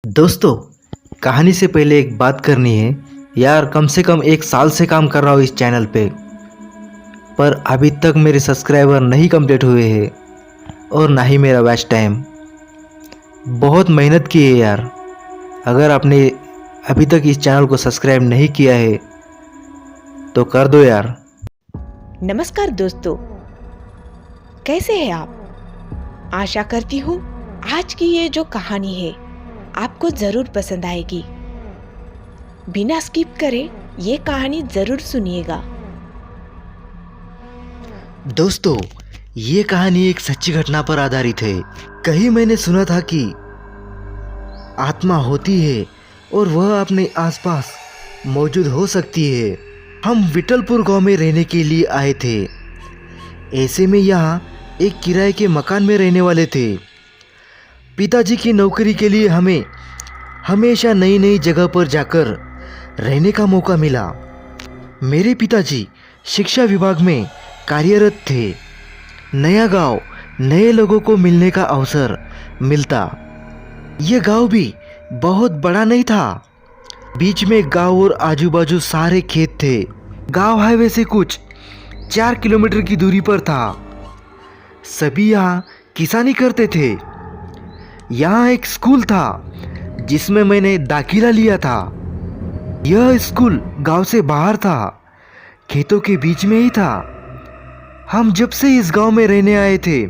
दोस्तों, कहानी से पहले एक बात करनी है यार। कम से कम 1 साल से काम कर रहा हूँ इस चैनल पे, पर अभी तक मेरे सब्सक्राइबर नहीं कंप्लीट हुए हैं और ना ही मेरा वॉच टाइम। बहुत मेहनत की है यार। अगर आपने अभी तक इस चैनल को सब्सक्राइब नहीं किया है तो कर दो यार। नमस्कार दोस्तों, कैसे हैं आप? आशा करती हूँ आज की ये जो कहानी है आपको जरूर पसंद आएगी। बिना स्किप करे ये कहानी जरूर सुनिएगा। दोस्तों, ये कहानी एक सच्ची घटना पर आधारित है। कहीं मैंने सुना था कि आत्मा होती है और वह अपने आसपास मौजूद हो सकती है। हम विठलपुर गांव में रहने के लिए आए थे। ऐसे में यहाँ एक किराए के मकान में रहने वाले थे। पिताजी की नौकरी के लिए हमें हमेशा नई नई जगह पर जाकर रहने का मौका मिला। मेरे पिताजी शिक्षा विभाग में कार्यरत थे। नया गांव, नए लोगों को मिलने का अवसर मिलता। यह गांव भी बहुत बड़ा नहीं था। बीच में गांव और आजू बाजू सारे खेत थे। गांव हाईवे से कुछ 4 किलोमीटर की दूरी पर था। सभी यहाँ किसानी करते थे। यहाँ एक स्कूल था जिसमें मैंने दाखिला लिया था। यह स्कूल गांव से बाहर था, खेतों के बीच में ही था। हम जब से इस गांव में रहने आए थे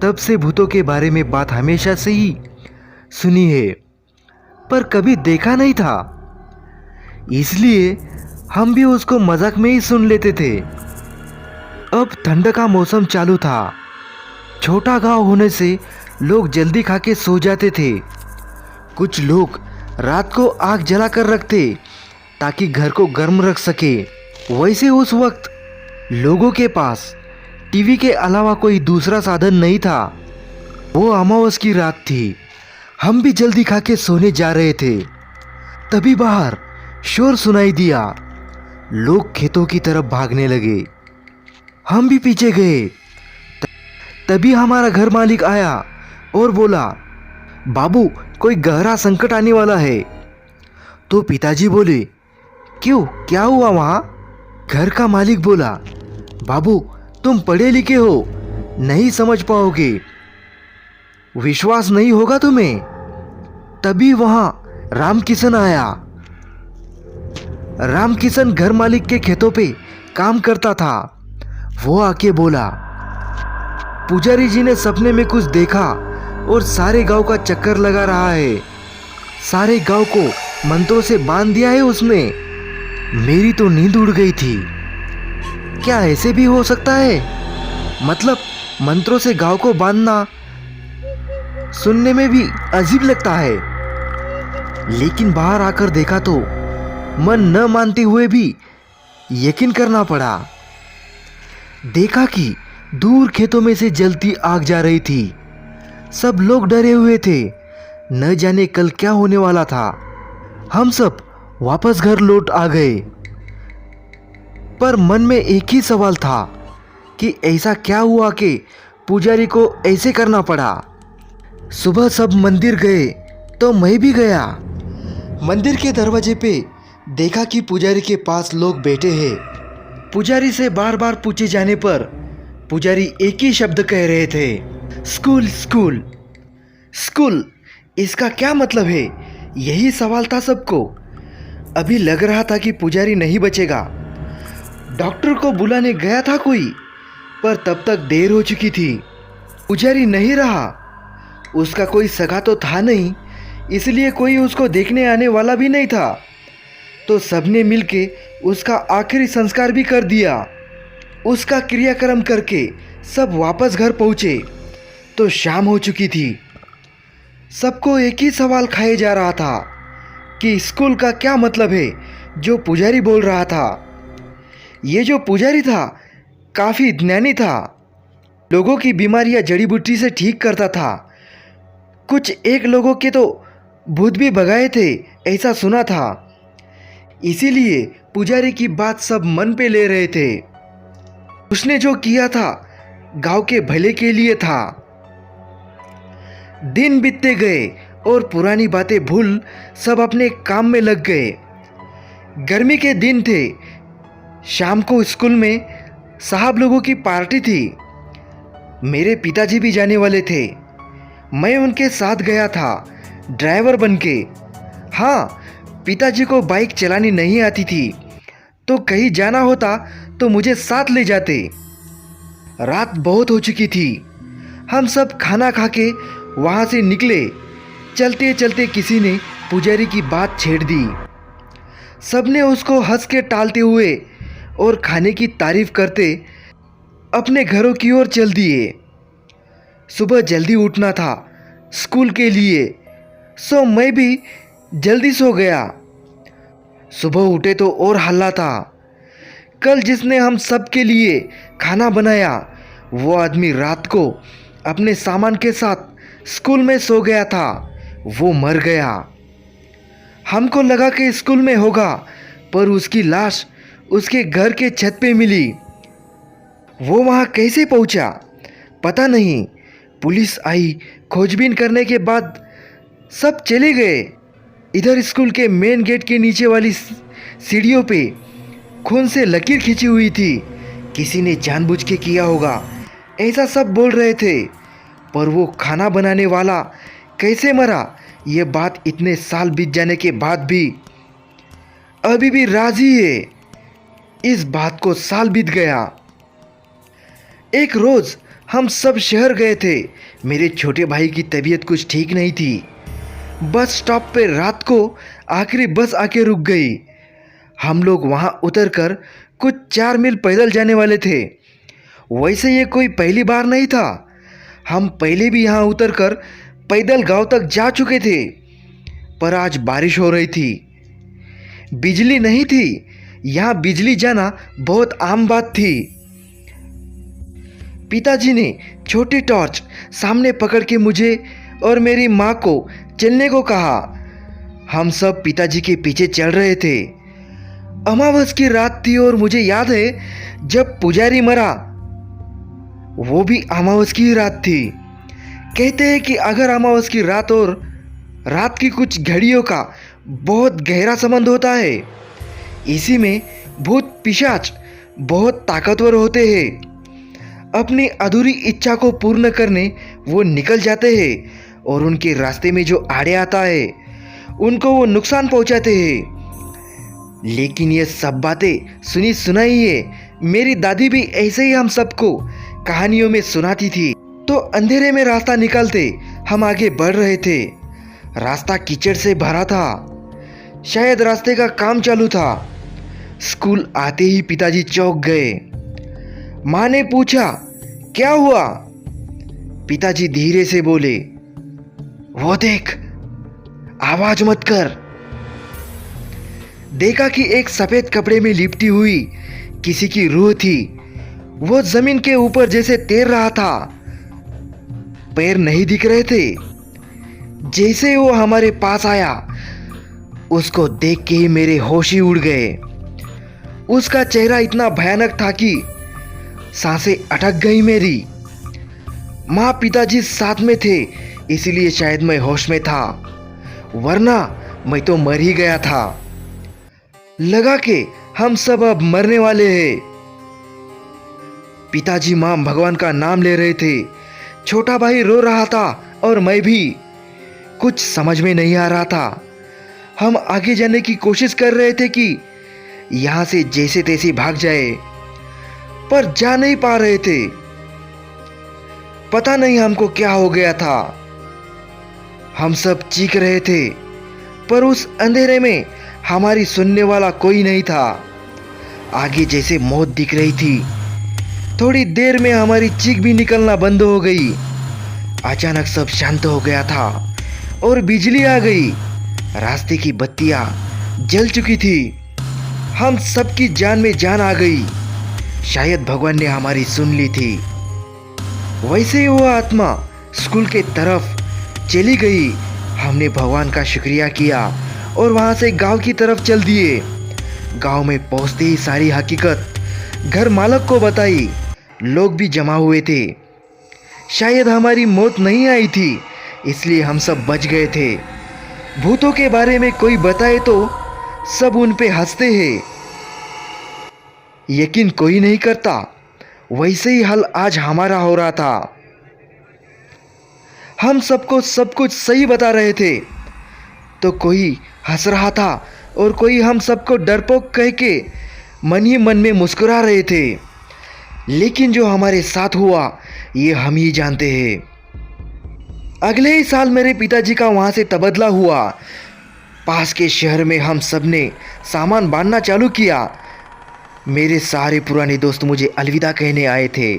तब से भूतों के बारे में बात हमेशा से ही सुनी है, पर कभी देखा नहीं था। इसलिए हम भी उसको मजाक में ही सुन लेते थे। अब ठंड का मौसम चालू था। छोटा गांव होने से लोग जल्दी खा के सो जाते थे। कुछ लोग रात को आग जला कर रखते ताकि घर को गर्म रख सके। वैसे उस वक्त लोगों के पास टीवी के अलावा कोई दूसरा साधन नहीं था। वो अमावस की रात थी। हम भी जल्दी खा के सोने जा रहे थे, तभी बाहर शोर सुनाई दिया। लोग खेतों की तरफ भागने लगे। हम भी पीछे गए। तभी हमारा घर मालिक आया और बोला, बाबू, कोई गहरा संकट आने वाला है। तो पिताजी बोले, क्यों, क्या हुआ वहाँ? घर का मालिक बोला, बाबू, तुम पढ़े लिखे हो, नहीं समझ पाओगे, विश्वास नहीं होगा तुम्हें। तभी वहाँ रामकिशन आया। रामकिशन घर मालिक के खेतों पे काम करता था। वो आके बोला, पुजारी जी ने सपने में कुछ देखा और सारे गांव का चक्कर लगा रहा है। सारे गांव को मंत्रों से बांध दिया है उसने। मेरी तो नींद उड़ गई थी। क्या ऐसे भी हो सकता है? मतलब मंत्रों से गांव को बांधना सुनने में भी अजीब लगता है, लेकिन बाहर आकर देखा तो मन न मानते हुए भी यकीन करना पड़ा। देखा कि दूर खेतों में से जलती आग जा रही थी। सब लोग डरे हुए थे, न जाने कल क्या होने वाला था। हम सब वापस घर लौट आ गए, पर मन में एक ही सवाल था कि ऐसा क्या हुआ कि पुजारी को ऐसे करना पड़ा। सुबह सब मंदिर गए तो मैं भी गया। मंदिर के दरवाजे पे देखा कि पुजारी के पास लोग बैठे हैं। पुजारी से बार बार पूछे जाने पर पुजारी एक ही शब्द कह रहे थे, स्कूल स्कूल स्कूल। इसका क्या मतलब है? यही सवाल था सबको। अभी लग रहा था कि पुजारी नहीं बचेगा। डॉक्टर को बुलाने गया था कोई, पर तब तक देर हो चुकी थी। पुजारी नहीं रहा। उसका कोई सगा तो था नहीं, इसलिए कोई उसको देखने आने वाला भी नहीं था। तो सबने मिलके उसका आखिरी संस्कार भी कर दिया। उसका क्रियाक्रम करके सब वापस घर पहुँचे तो शाम हो चुकी थी। सबको एक ही सवाल खाए जा रहा था कि स्कूल का क्या मतलब है जो पुजारी बोल रहा था। ये जो पुजारी था काफ़ी ज्ञानी था। लोगों की बीमारियां जड़ी बूटी से ठीक करता था। कुछ एक लोगों के तो भूत भी भगाए थे, ऐसा सुना था। इसीलिए पुजारी की बात सब मन पे ले रहे थे। उसने जो किया था गांव के भले के लिए था। दिन बीतते गए और पुरानी बातें भूल सब अपने काम में लग गए। गर्मी के दिन थे। शाम को स्कूल में साहब लोगों की पार्टी थी। मेरे पिताजी भी जाने वाले थे। मैं उनके साथ गया था, ड्राइवर बनके। हाँ, पिताजी को बाइक चलानी नहीं आती थी, तो कहीं जाना होता तो मुझे साथ ले जाते। रात बहुत हो चुकी थी। हम सब खाना खा के वहाँ से निकले। चलते चलते किसी ने पुजारी की बात छेड़ दी। सबने उसको हंस के टालते हुए और खाने की तारीफ करते अपने घरों की ओर चल दिए। सुबह जल्दी उठना था स्कूल के लिए, सो मैं भी जल्दी सो गया। सुबह उठे तो और हल्ला था। कल जिसने हम सब के लिए खाना बनाया वो आदमी रात को अपने सामान के साथ स्कूल में सो गया था। वो मर गया। हमको लगा कि स्कूल में होगा, पर उसकी लाश उसके घर के छत पे मिली। वो वहाँ कैसे पहुँचा पता नहीं। पुलिस आई, खोजबीन करने के बाद सब चले गए। इधर स्कूल के मेन गेट के नीचे वाली सीढ़ियों पे खून से लकीर खींची हुई थी। किसी ने जानबूझ के किया होगा, ऐसा सब बोल रहे थे। पर वो खाना बनाने वाला कैसे मरा, ये बात इतने साल बीत जाने के बाद भी अभी भी राजी है। इस बात को साल बीत गया। एक रोज हम सब शहर गए थे। मेरे छोटे भाई की तबीयत कुछ ठीक नहीं थी। बस स्टॉप पे रात को आखिरी बस आके रुक गई। हम लोग वहाँ उतरकर कुछ 4 मील पैदल जाने वाले थे। वैसे ये कोई पहली बार नहीं था। हम पहले भी यहाँ उतरकर पैदल गांव तक जा चुके थे। पर आज बारिश हो रही थी, बिजली नहीं थी। यहाँ बिजली जाना बहुत आम बात थी। पिताजी ने छोटी टॉर्च सामने पकड़ के मुझे और मेरी माँ को चलने को कहा। हम सब पिताजी के पीछे चल रहे थे। अमावस की रात थी और मुझे याद है जब पुजारी मरा वो भी अमावस की ही रात थी। कहते हैं कि अगर अमावस की रात और रात की कुछ घड़ियों का बहुत गहरा संबंध होता है। इसी में भूत पिशाच बहुत ताकतवर होते हैं। अपनी अधूरी इच्छा को पूर्ण करने वो निकल जाते हैं और उनके रास्ते में जो आड़े आता है उनको वो नुकसान पहुंचाते हैं। लेकिन ये सब बातें सुनी सुनाई है। मेरी दादी भी ऐसे ही हम सबको कहानियों में सुनाती थी। तो अंधेरे में रास्ता निकालते हम आगे बढ़ रहे थे। रास्ता कीचड़ से भरा था। शायद रास्ते का काम चालू था। स्कूल आते ही पिताजी चौंक गए। माँ ने पूछा, क्या हुआ? पिताजी धीरे से बोले, वो देख, आवाज मत कर। देखा कि एक सफेद कपड़े में लिपटी हुई किसी की रूह थी। वो जमीन के ऊपर जैसे तैर रहा था। पैर नहीं दिख रहे थे। जैसे वो हमारे पास आया, उसको देख के ही मेरे होश ही उड़ गए। उसका चेहरा इतना भयानक था कि सांसें अटक गई मेरी। माँ पिताजी साथ में थे, इसलिए शायद मैं होश में था, वरना मैं तो मर ही गया था। लगा कि हम सब अब मरने वाले हैं। पिताजी माँ भगवान का नाम ले रहे थे। छोटा भाई रो रहा था और मैं भी। कुछ समझ में नहीं आ रहा था। हम आगे जाने की कोशिश कर रहे थे कि यहाँ से जैसे तैसे भाग जाए, पर जा नहीं पा रहे थे। पता नहीं हमको क्या हो गया था। हम सब चीख रहे थे, पर उस अंधेरे में हमारी सुनने वाला कोई नहीं था। आगे जैसे मौत दिख रही थी। थोड़ी देर में हमारी चीख भी निकलना बंद हो गई। अचानक सब शांत हो गया था और बिजली आ गई। रास्ते की बत्तियां जल चुकी थी। हम सबकी जान में जान आ गई। शायद भगवान ने हमारी सुन ली थी। वैसे ही वो आत्मा स्कूल के तरफ चली गई। हमने भगवान का शुक्रिया किया और वहां से गांव की तरफ चल दिए। गांव में पहुंचते ही सारी हकीकत घर मालक को बताई। लोग भी जमा हुए थे। शायद हमारी मौत नहीं आई थी, इसलिए हम सब बच गए थे। भूतों के बारे में कोई बताए तो सब उन पे हंसते हैं, यकीन कोई नहीं करता। वैसे ही हाल आज हमारा हो रहा था। हम सबको सब कुछ सही बता रहे थे तो कोई हंस रहा था और कोई हम सबको डरपोक कह के मन ही मन में मुस्कुरा रहे थे। लेकिन जो हमारे साथ हुआ ये हम ही जानते हैं। अगले ही साल मेरे पिताजी का वहाँ से तबादला हुआ। पास के शहर में हम सब ने सामान बांधना चालू किया। मेरे सारे पुराने दोस्त मुझे अलविदा कहने आए थे।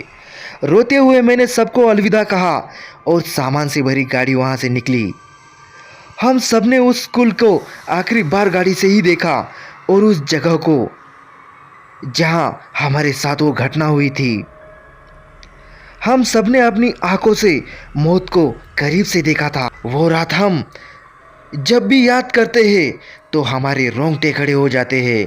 रोते हुए मैंने सबको अलविदा कहा और सामान से भरी गाड़ी वहाँ से निकली। हम सब ने उस स्कूल को आखिरी बार गाड़ी से ही देखा और उस जगह को जहाँ हमारे साथ वो घटना हुई थी। हम सब ने अपनी आंखों से मौत को करीब से देखा था। वो रात हम जब भी याद करते हैं तो हमारे रोंगटे खड़े हो जाते हैं।